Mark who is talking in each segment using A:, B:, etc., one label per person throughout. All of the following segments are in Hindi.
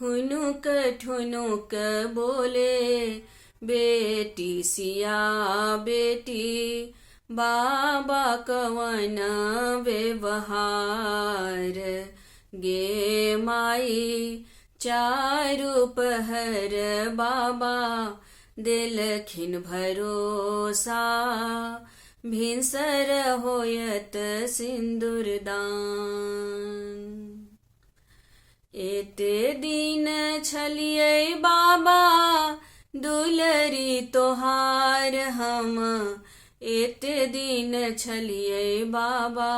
A: ठुनुक ठुनुक बोले बेटी सिया बेटी, बाबा कवन व्यवहार। गे माई चारु पहर बाबा दिलखिन भरोसा, भिनसर होयत सिंदूरदान। एते दिन छलियै बाबा दुलरी तोहार हम, एते दिन छलियै बाबा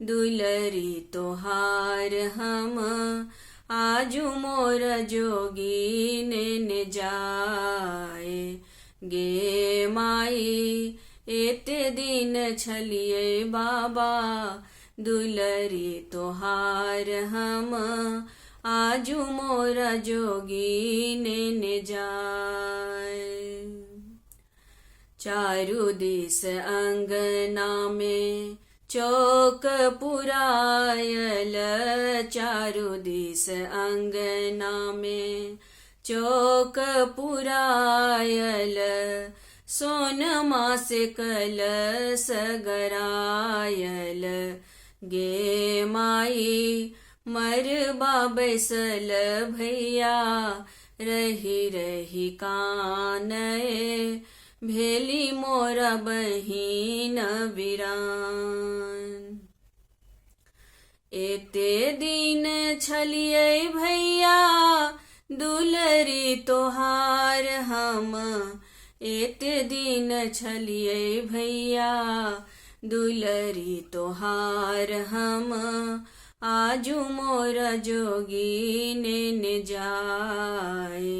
A: दुलरी तोहार हम। आजू मोर जोगी ने जाए, गे माई एते दिन छलियै बाबा दुलरी तोहार हम। आजू मोरा जोगी ने जाए। चारु दिस अंगना में चौक पुरायल, चारु दिस अंगना में चौक पुरायल। सोनमा से कलश गरायल, गे माई मरबा बैसल भैया रही रही कानए, भेली मोरा बहिन वीरान। एते दिन छलियै भैया दुलरी तोहार हम, एते दिन छलियै भैया दुलरी तोहार हम। आजू मोरा जोगी ने जाए,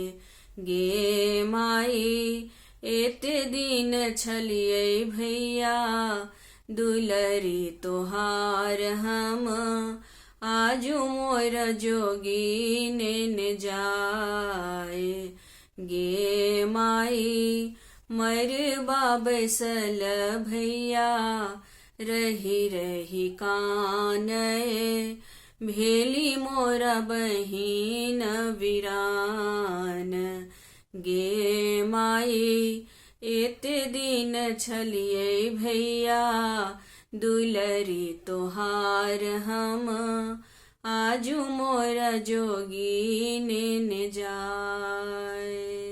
A: गे माई एते दिन छलियै भैया दुलरी तोहार हम। आजू मोरा जोगी ने जाए, गे माई मरबा बैसल भैया रही रही कानए, भेली मोरा बहिन वीरान। गे माई एते दिन छलियै भैया दुलरी तोहार हम। आजू मोरा जोगी ने जाए।